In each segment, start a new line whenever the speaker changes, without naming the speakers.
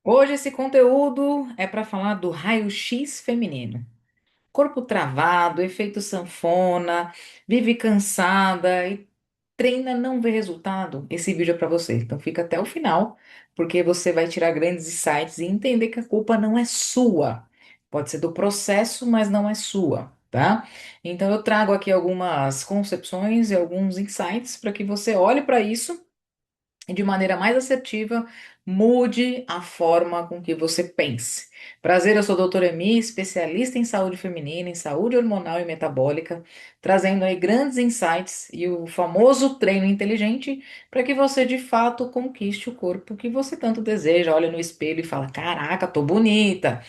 Hoje esse conteúdo é para falar do raio-x feminino. Corpo travado, efeito sanfona, vive cansada e treina, não vê resultado. Esse vídeo é para você. Então fica até o final, porque você vai tirar grandes insights e entender que a culpa não é sua. Pode ser do processo, mas não é sua, tá? Então eu trago aqui algumas concepções e alguns insights para que você olhe para isso e de maneira mais assertiva, mude a forma com que você pense. Prazer, eu sou a doutora Emi, especialista em saúde feminina, em saúde hormonal e metabólica, trazendo aí grandes insights e o famoso treino inteligente para que você de fato conquiste o corpo que você tanto deseja. Olha no espelho e fala: Caraca, tô bonita.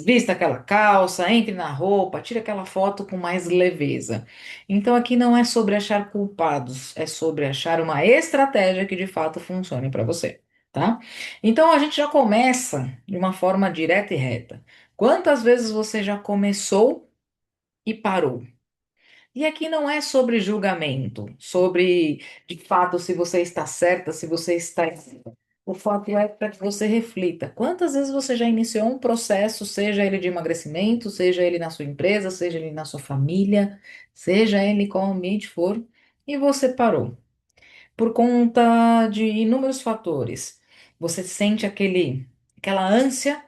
Vista aquela calça, entre na roupa, tira aquela foto com mais leveza. Então aqui não é sobre achar culpados, é sobre achar uma estratégia que de fato funcione para você, tá? Então a gente já começa de uma forma direta e reta. Quantas vezes você já começou e parou? E aqui não é sobre julgamento, sobre de fato se você está certa, se você está errada. O fato é para que você reflita. Quantas vezes você já iniciou um processo, seja ele de emagrecimento, seja ele na sua empresa, seja ele na sua família, seja ele qual ambiente for, e você parou? Por conta de inúmeros fatores. Você sente aquela ânsia,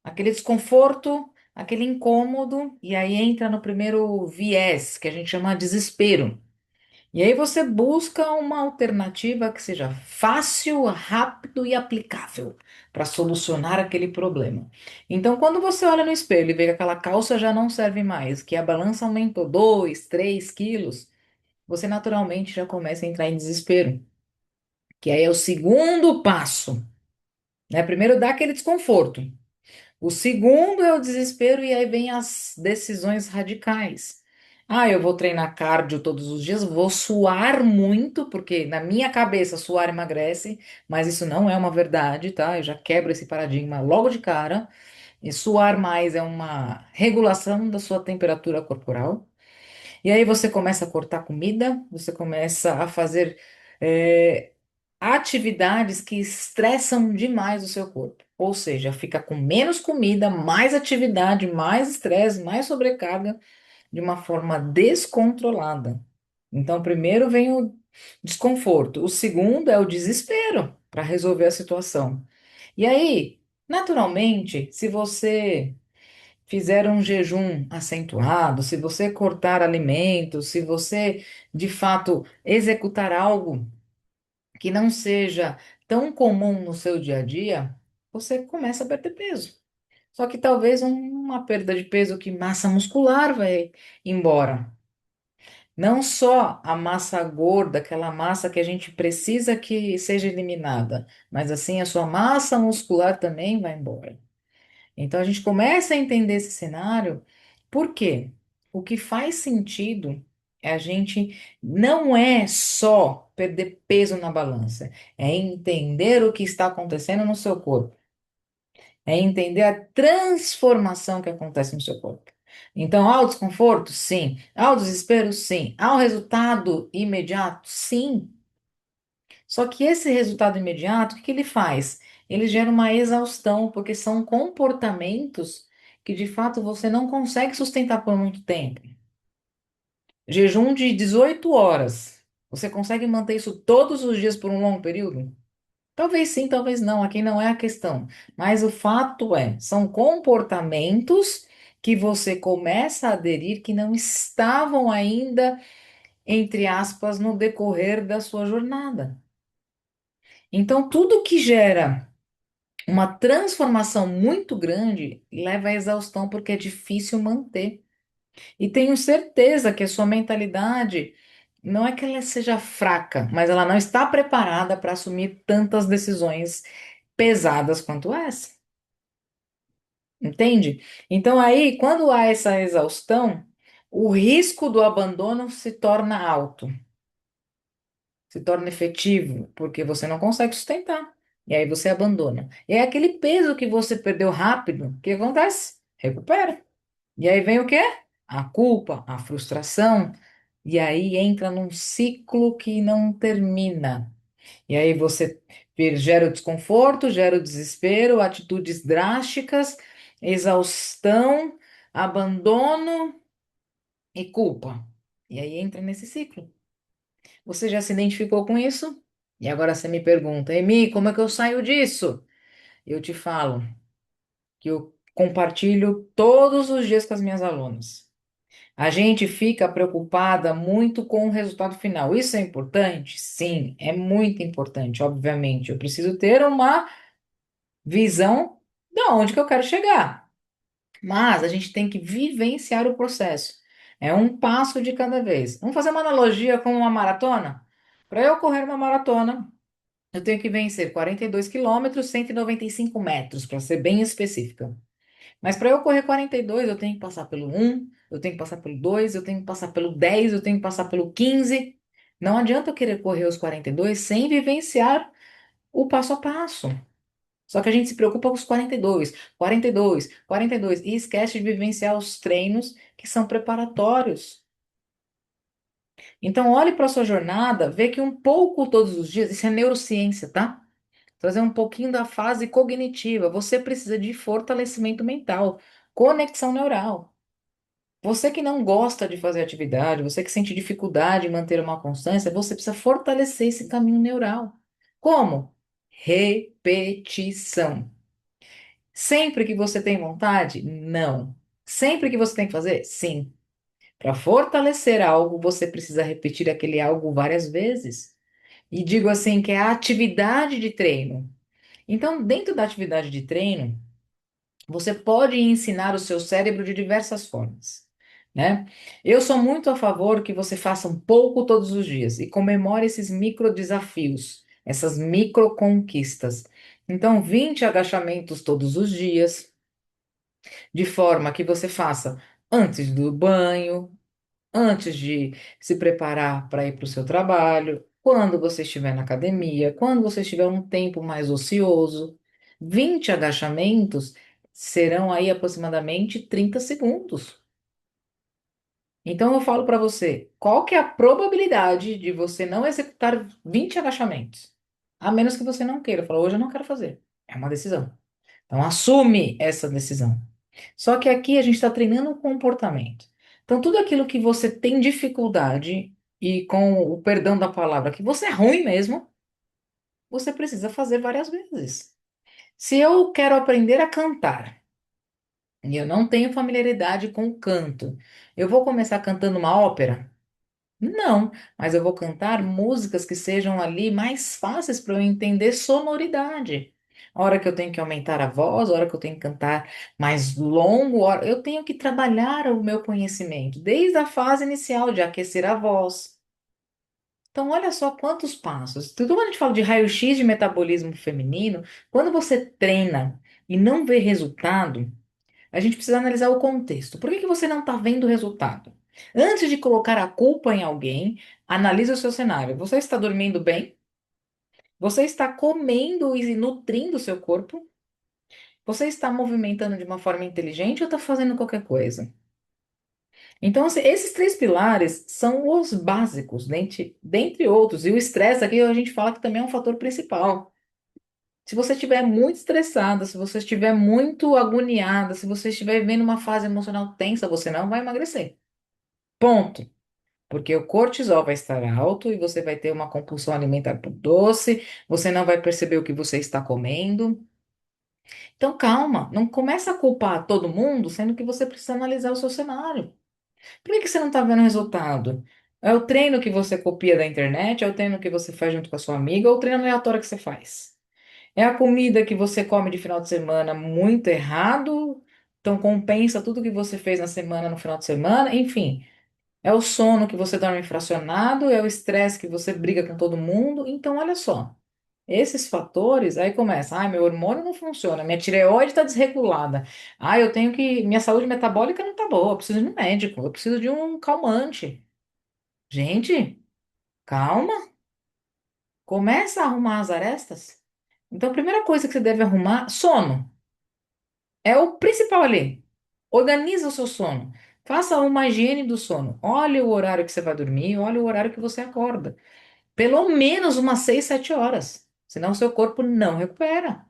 aquele desconforto, aquele incômodo, e aí entra no primeiro viés, que a gente chama de desespero. E aí você busca uma alternativa que seja fácil, rápido e aplicável para solucionar aquele problema. Então, quando você olha no espelho e vê que aquela calça já não serve mais, que a balança aumentou 2, 3 quilos, você naturalmente já começa a entrar em desespero, que aí é o segundo passo, né? Primeiro dá aquele desconforto. O segundo é o desespero, e aí vem as decisões radicais. Ah, eu vou treinar cardio todos os dias, vou suar muito, porque na minha cabeça suar emagrece, mas isso não é uma verdade, tá? Eu já quebro esse paradigma logo de cara. E suar mais é uma regulação da sua temperatura corporal. E aí você começa a cortar comida, você começa a fazer eh, atividades que estressam demais o seu corpo. Ou seja, fica com menos comida, mais atividade, mais estresse, mais sobrecarga, de uma forma descontrolada. Então, primeiro vem o desconforto, o segundo é o desespero para resolver a situação. E aí, naturalmente, se você fizer um jejum acentuado, se você cortar alimentos, se você de fato executar algo que não seja tão comum no seu dia a dia, você começa a perder peso. Só que talvez uma perda de peso que massa muscular vai embora. Não só a massa gorda, aquela massa que a gente precisa que seja eliminada, mas assim a sua massa muscular também vai embora. Então a gente começa a entender esse cenário, por quê? O que faz sentido é a gente não é só perder peso na balança, é entender o que está acontecendo no seu corpo, é entender a transformação que acontece no seu corpo. Então, há o desconforto? Sim. Há o desespero? Sim. Há o resultado imediato? Sim. Só que esse resultado imediato, o que que ele faz? Ele gera uma exaustão, porque são comportamentos que de fato você não consegue sustentar por muito tempo. Jejum de 18 horas. Você consegue manter isso todos os dias por um longo período? Talvez sim, talvez não. Aqui não é a questão. Mas o fato é, são comportamentos que você começa a aderir que não estavam ainda, entre aspas, no decorrer da sua jornada. Então, tudo que gera uma transformação muito grande leva à exaustão porque é difícil manter. E tenho certeza que a sua mentalidade não é que ela seja fraca, mas ela não está preparada para assumir tantas decisões pesadas quanto essa. Entende? Então aí, quando há essa exaustão, o risco do abandono se torna alto, se torna efetivo, porque você não consegue sustentar. E aí você abandona. E é aquele peso que você perdeu rápido, o que acontece? Recupera. E aí vem o quê? A culpa, a frustração. E aí entra num ciclo que não termina. E aí você Gera desconforto, gera desespero, atitudes drásticas, exaustão, abandono e culpa. E aí entra nesse ciclo. Você já se identificou com isso? E agora você me pergunta, Emi, como é que eu saio disso? Eu te falo que eu compartilho todos os dias com as minhas alunas. A gente fica preocupada muito com o resultado final. Isso é importante? Sim, é muito importante, obviamente. Eu preciso ter uma visão de onde que eu quero chegar. Mas a gente tem que vivenciar o processo. É um passo de cada vez. Vamos fazer uma analogia com uma maratona? Para eu correr uma maratona, eu tenho que vencer 42 quilômetros, 195 metros, para ser bem específica. Mas para eu correr 42, eu tenho que passar pelo um, eu tenho que passar pelo 2, eu tenho que passar pelo 10, eu tenho que passar pelo 15. Não adianta eu querer correr os 42 sem vivenciar o passo a passo. Só que a gente se preocupa com os 42, 42, 42 e esquece de vivenciar os treinos que são preparatórios. Então, olhe para a sua jornada, vê que um pouco todos os dias, isso é neurociência, tá? Trazer um pouquinho da fase cognitiva. Você precisa de fortalecimento mental, conexão neural. Você que não gosta de fazer atividade, você que sente dificuldade em manter uma constância, você precisa fortalecer esse caminho neural. Como? Repetição. Sempre que você tem vontade? Não. Sempre que você tem que fazer? Sim. Para fortalecer algo, você precisa repetir aquele algo várias vezes. E digo assim que é a atividade de treino. Então, dentro da atividade de treino, você pode ensinar o seu cérebro de diversas formas, né? Eu sou muito a favor que você faça um pouco todos os dias e comemore esses micro desafios, essas micro conquistas. Então, 20 agachamentos todos os dias, de forma que você faça antes do banho, antes de se preparar para ir para o seu trabalho, quando você estiver na academia, quando você estiver um tempo mais ocioso. 20 agachamentos serão aí aproximadamente 30 segundos. Então eu falo para você, qual que é a probabilidade de você não executar 20 agachamentos? A menos que você não queira. Fala, hoje eu não quero fazer. É uma decisão. Então, assume essa decisão. Só que aqui a gente está treinando o comportamento. Então, tudo aquilo que você tem dificuldade, e com o perdão da palavra, que você é ruim mesmo, você precisa fazer várias vezes. Se eu quero aprender a cantar e eu não tenho familiaridade com o canto, eu vou começar cantando uma ópera? Não, mas eu vou cantar músicas que sejam ali mais fáceis para eu entender sonoridade. A hora que eu tenho que aumentar a voz, a hora que eu tenho que cantar mais longo, eu tenho que trabalhar o meu conhecimento, desde a fase inicial de aquecer a voz. Então, olha só quantos passos. Tudo quando a gente fala de raio-x de metabolismo feminino, quando você treina e não vê resultado, a gente precisa analisar o contexto. Por que que você não está vendo o resultado? Antes de colocar a culpa em alguém, analise o seu cenário. Você está dormindo bem? Você está comendo e nutrindo o seu corpo? Você está movimentando de uma forma inteligente ou está fazendo qualquer coisa? Então, assim, esses três pilares são os básicos, dentre outros. E o estresse aqui a gente fala que também é um fator principal. Se você estiver muito estressada, se você estiver muito agoniada, se você estiver vivendo uma fase emocional tensa, você não vai emagrecer. Ponto. Porque o cortisol vai estar alto e você vai ter uma compulsão alimentar por doce, você não vai perceber o que você está comendo. Então, calma, não começa a culpar todo mundo, sendo que você precisa analisar o seu cenário. Por que que você não está vendo resultado? É o treino que você copia da internet, é o treino que você faz junto com a sua amiga, ou o treino aleatório que você faz? É a comida que você come de final de semana muito errado, então compensa tudo que você fez na semana no final de semana, enfim. É o sono que você dorme fracionado, é o estresse que você briga com todo mundo. Então, olha só, esses fatores, aí começa, ai, meu hormônio não funciona, minha tireoide está desregulada. Ah, eu tenho que, minha saúde metabólica não tá boa, eu preciso de um médico, eu preciso de um calmante. Gente, calma, começa a arrumar as arestas. Então, a primeira coisa que você deve arrumar, sono. É o principal ali. Organiza o seu sono. Faça uma higiene do sono. Olhe o horário que você vai dormir, olhe o horário que você acorda. Pelo menos umas 6, 7 horas. Senão o seu corpo não recupera.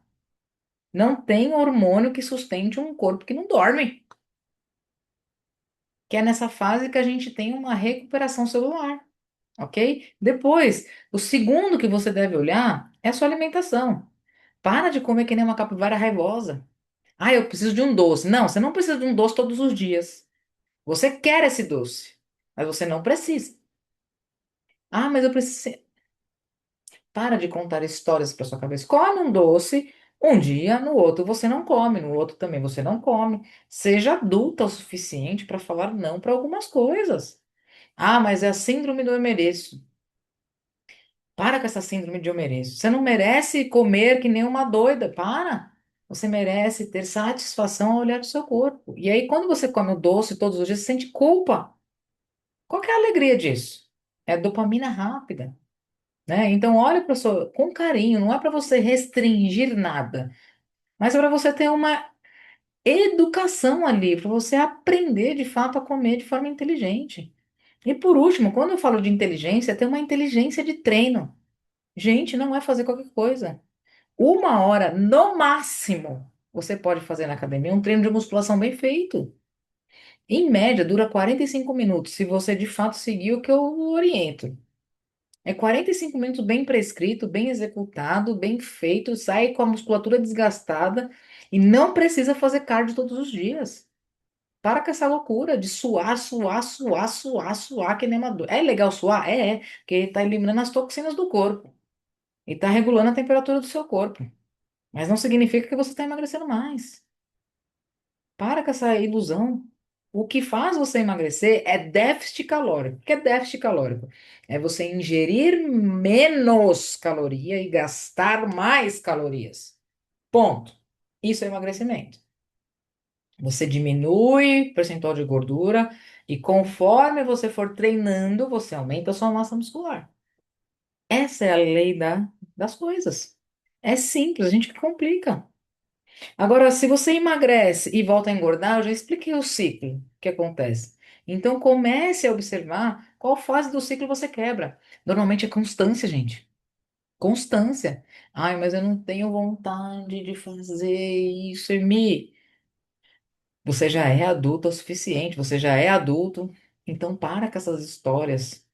Não tem hormônio que sustente um corpo que não dorme. Que é nessa fase que a gente tem uma recuperação celular, ok? Depois, o segundo que você deve olhar é a sua alimentação. Para de comer que nem uma capivara raivosa. Ah, eu preciso de um doce. Não, você não precisa de um doce todos os dias. Você quer esse doce, mas você não precisa. Ah, mas eu preciso. Para de contar histórias para sua cabeça. Come um doce um dia, no outro você não come, no outro também você não come. Seja adulta o suficiente para falar não para algumas coisas. Ah, mas é a síndrome do eu mereço. Para com essa síndrome de eu mereço. Você não merece comer que nem uma doida. Para. Você merece ter satisfação ao olhar do seu corpo. E aí, quando você come o doce todos os dias, você sente culpa. Qual que é a alegria disso? É dopamina rápida, né? Então, olha para sua com carinho. Não é para você restringir nada, mas é para você ter uma educação ali, para você aprender de fato a comer de forma inteligente. E por último, quando eu falo de inteligência, é ter uma inteligência de treino. Gente, não é fazer qualquer coisa. 1 hora, no máximo, você pode fazer na academia um treino de musculação bem feito. Em média, dura 45 minutos, se você de fato seguir o que eu oriento. É 45 minutos bem prescrito, bem executado, bem feito, sai com a musculatura desgastada e não precisa fazer cardio todos os dias. Para com essa loucura de suar, suar, suar, suar, suar, que nem uma dor. É legal suar? Porque está eliminando as toxinas do corpo e está regulando a temperatura do seu corpo. Mas não significa que você está emagrecendo mais. Para com essa ilusão. O que faz você emagrecer é déficit calórico. O que é déficit calórico? É você ingerir menos caloria e gastar mais calorias. Ponto. Isso é emagrecimento. Você diminui o percentual de gordura e conforme você for treinando, você aumenta a sua massa muscular. Essa é a lei das coisas. É simples, a gente que complica. Agora, se você emagrece e volta a engordar, eu já expliquei o ciclo que acontece. Então, comece a observar qual fase do ciclo você quebra. Normalmente é constância, gente. Constância. Ai, mas eu não tenho vontade de fazer isso em mim. Você já é adulto o suficiente, você já é adulto. Então, para com essas histórias.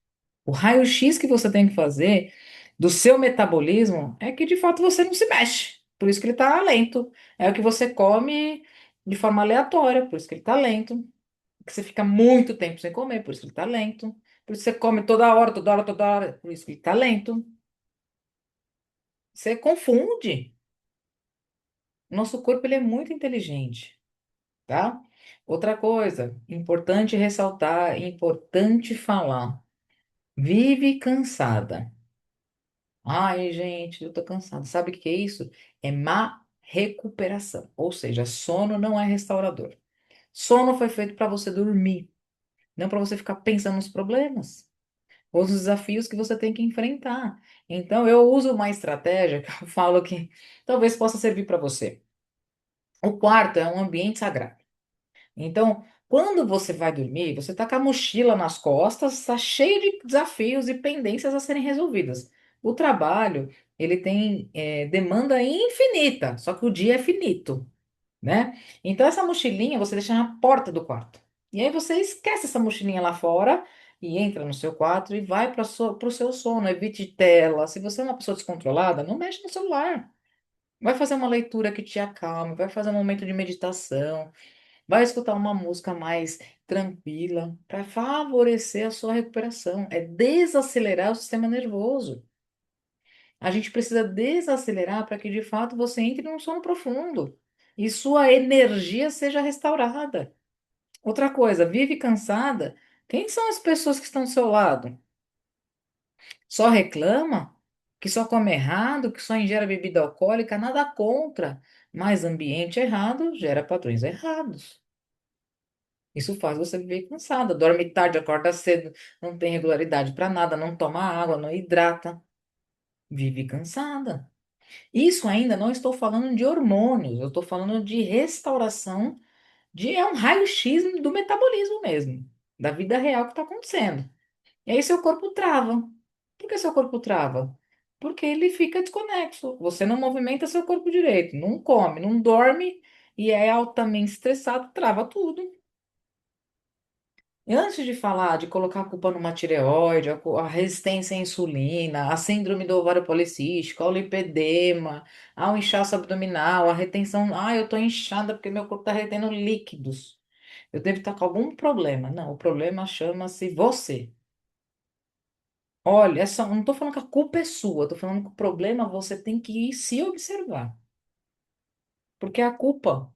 O raio-x que você tem que fazer do seu metabolismo é que de fato você não se mexe. Por isso que ele está lento. É o que você come de forma aleatória, por isso que ele está lento. Que você fica muito tempo sem comer, por isso que ele está lento. Por isso que você come toda hora, toda hora, toda hora, por isso que ele está lento. Você confunde. Nosso corpo ele é muito inteligente, tá? Outra coisa, importante ressaltar, importante falar. Vive cansada. Ai, gente, eu tô cansado. Sabe o que é isso? É má recuperação. Ou seja, sono não é restaurador. Sono foi feito para você dormir, não para você ficar pensando nos problemas ou nos desafios que você tem que enfrentar. Então, eu uso uma estratégia que eu falo que talvez possa servir para você. O quarto é um ambiente sagrado. Então, quando você vai dormir, você está com a mochila nas costas, está cheio de desafios e pendências a serem resolvidas. O trabalho, ele tem demanda infinita, só que o dia é finito, né? Então, essa mochilinha você deixa na porta do quarto. E aí você esquece essa mochilinha lá fora e entra no seu quarto e vai para o seu sono. Evite tela. Se você é uma pessoa descontrolada, não mexe no celular. Vai fazer uma leitura que te acalme, vai fazer um momento de meditação. Vai escutar uma música mais tranquila para favorecer a sua recuperação. É desacelerar o sistema nervoso. A gente precisa desacelerar para que de fato você entre num sono profundo e sua energia seja restaurada. Outra coisa, vive cansada. Quem são as pessoas que estão do seu lado? Só reclama? Que só come errado? Que só ingere bebida alcoólica? Nada contra. Mas ambiente errado gera padrões errados. Isso faz você viver cansada. Dorme tarde, acorda cedo, não tem regularidade para nada, não toma água, não hidrata, vive cansada. Isso ainda não estou falando de hormônios, eu estou falando de restauração, é um raio-x do metabolismo mesmo, da vida real que está acontecendo. E aí seu corpo trava. Por que seu corpo trava? Porque ele fica desconexo. Você não movimenta seu corpo direito, não come, não dorme e é altamente estressado, trava tudo. E antes de falar de colocar a culpa numa tireoide, a resistência à insulina, a síndrome do ovário policístico, ao lipedema, ao inchaço abdominal, a retenção. Ah, eu tô inchada porque meu corpo tá retendo líquidos. Eu devo estar com algum problema. Não, o problema chama-se você. Olha, não tô falando que a culpa é sua, tô falando que o problema você tem que ir se observar. Porque a culpa,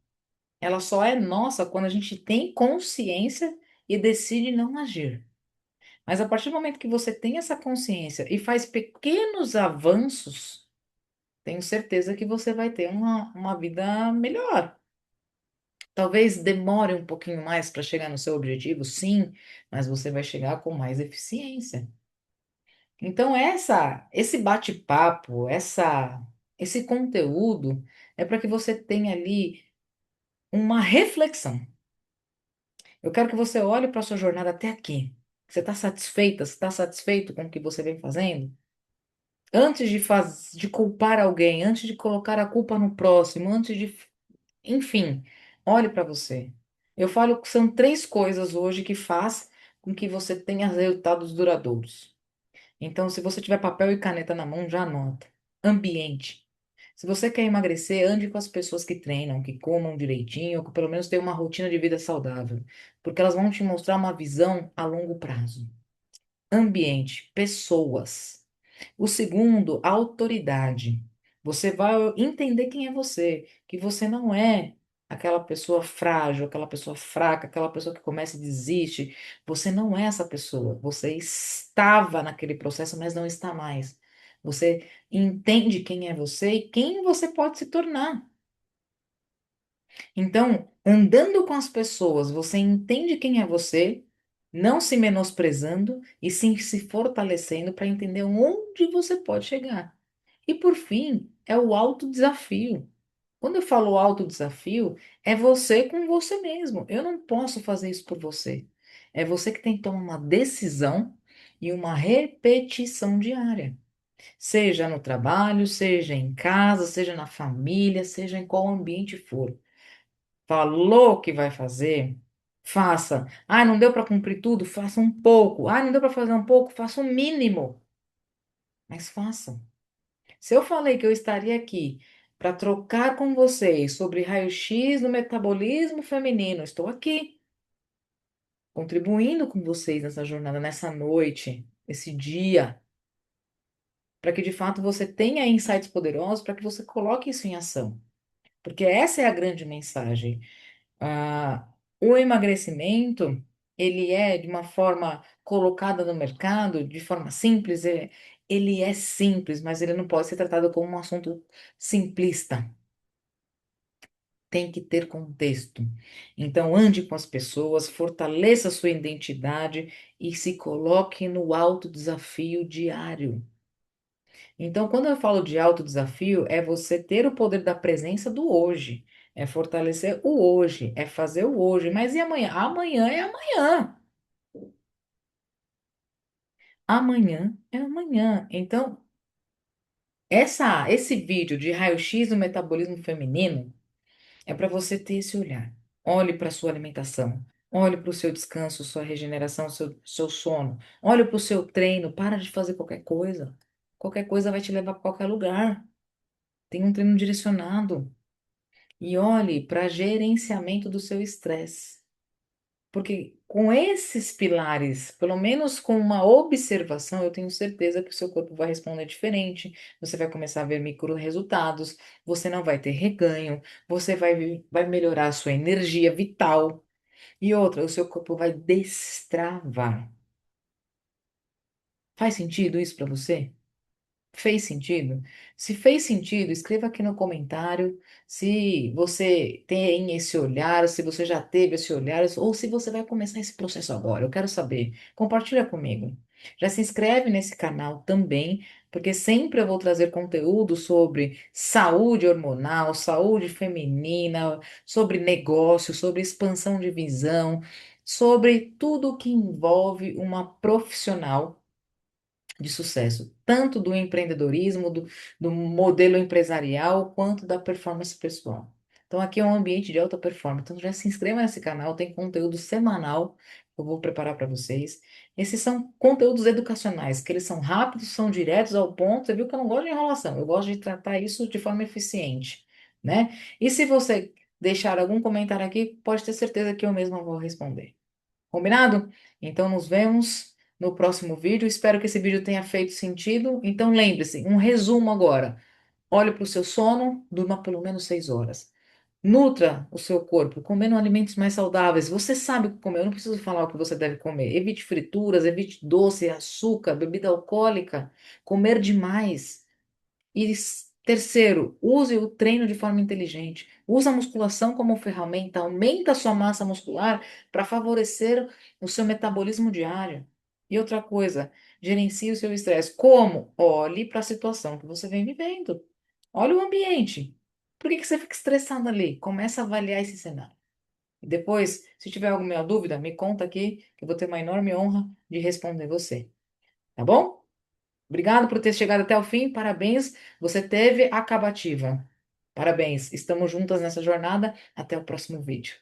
ela só é nossa quando a gente tem consciência e decide não agir. Mas a partir do momento que você tem essa consciência e faz pequenos avanços, tenho certeza que você vai ter uma vida melhor. Talvez demore um pouquinho mais para chegar no seu objetivo, sim, mas você vai chegar com mais eficiência. Então, esse bate-papo, esse conteúdo é para que você tenha ali uma reflexão. Eu quero que você olhe para a sua jornada até aqui. Você está satisfeita? Você está satisfeito com o que você vem fazendo? Antes de culpar alguém, antes de colocar a culpa no próximo, enfim, olhe para você. Eu falo que são três coisas hoje que faz com que você tenha resultados duradouros. Então, se você tiver papel e caneta na mão, já anota. Ambiente. Se você quer emagrecer, ande com as pessoas que treinam, que comam direitinho, ou que pelo menos tenham uma rotina de vida saudável, porque elas vão te mostrar uma visão a longo prazo. Ambiente, pessoas. O segundo, autoridade. Você vai entender quem é você, que você não é aquela pessoa frágil, aquela pessoa fraca, aquela pessoa que começa e desiste. Você não é essa pessoa. Você estava naquele processo, mas não está mais. Você entende quem é você e quem você pode se tornar. Então, andando com as pessoas, você entende quem é você, não se menosprezando e sim se fortalecendo para entender onde você pode chegar. E por fim, é o autodesafio. Quando eu falo autodesafio, é você com você mesmo. Eu não posso fazer isso por você. É você que tem que tomar uma decisão e uma repetição diária. Seja no trabalho, seja em casa, seja na família, seja em qual ambiente for. Falou que vai fazer, faça. Ah, não deu para cumprir tudo? Faça um pouco. Ah, não deu para fazer um pouco? Faça o mínimo, mas faça. Se eu falei que eu estaria aqui para trocar com vocês sobre raio-x do metabolismo feminino, estou aqui, contribuindo com vocês nessa jornada, nessa noite, esse dia, para que de fato você tenha insights poderosos, para que você coloque isso em ação. Porque essa é a grande mensagem. Ah, o emagrecimento, ele é de uma forma colocada no mercado, de forma simples, ele é simples, mas ele não pode ser tratado como um assunto simplista. Tem que ter contexto. Então, ande com as pessoas, fortaleça a sua identidade e se coloque no alto desafio diário. Então, quando eu falo de alto desafio, é você ter o poder da presença do hoje, é fortalecer o hoje, é fazer o hoje. Mas e amanhã? Amanhã é amanhã. Amanhã é amanhã. Então, esse vídeo de raio-x do metabolismo feminino é para você ter esse olhar. Olhe para a sua alimentação, olhe para o seu descanso, sua regeneração, seu sono. Olhe para o seu treino. Para de fazer qualquer coisa. Qualquer coisa vai te levar para qualquer lugar. Tem um treino direcionado. E olhe para gerenciamento do seu estresse. Porque com esses pilares, pelo menos com uma observação, eu tenho certeza que o seu corpo vai responder diferente. Você vai começar a ver micro resultados, você não vai ter reganho, você vai melhorar a sua energia vital. E outra, o seu corpo vai destravar. Faz sentido isso para você? Fez sentido? Se fez sentido, escreva aqui no comentário se você tem esse olhar, se você já teve esse olhar, ou se você vai começar esse processo agora. Eu quero saber. Compartilha comigo. Já se inscreve nesse canal também, porque sempre eu vou trazer conteúdo sobre saúde hormonal, saúde feminina, sobre negócio, sobre expansão de visão, sobre tudo que envolve uma profissional de sucesso, tanto do empreendedorismo, do modelo empresarial, quanto da performance pessoal. Então, aqui é um ambiente de alta performance. Então, já se inscreva nesse canal, tem conteúdo semanal que eu vou preparar para vocês. Esses são conteúdos educacionais, que eles são rápidos, são diretos ao ponto. Você viu que eu não gosto de enrolação, eu gosto de tratar isso de forma eficiente, né? E se você deixar algum comentário aqui, pode ter certeza que eu mesma vou responder. Combinado? Então, nos vemos no próximo vídeo. Espero que esse vídeo tenha feito sentido. Então, lembre-se, um resumo agora. Olhe para o seu sono, durma pelo menos 6 horas. Nutra o seu corpo, comendo alimentos mais saudáveis. Você sabe o que comer, eu não preciso falar o que você deve comer. Evite frituras, evite doce, açúcar, bebida alcoólica, comer demais. E terceiro, use o treino de forma inteligente. Use a musculação como ferramenta, aumenta a sua massa muscular para favorecer o seu metabolismo diário. E outra coisa, gerencie o seu estresse. Como? Olhe para a situação que você vem vivendo. Olhe o ambiente. Por que que você fica estressado ali? Começa a avaliar esse cenário. E depois, se tiver alguma dúvida, me conta aqui, que eu vou ter uma enorme honra de responder você. Tá bom? Obrigado por ter chegado até o fim. Parabéns, você teve a acabativa. Parabéns, estamos juntas nessa jornada. Até o próximo vídeo.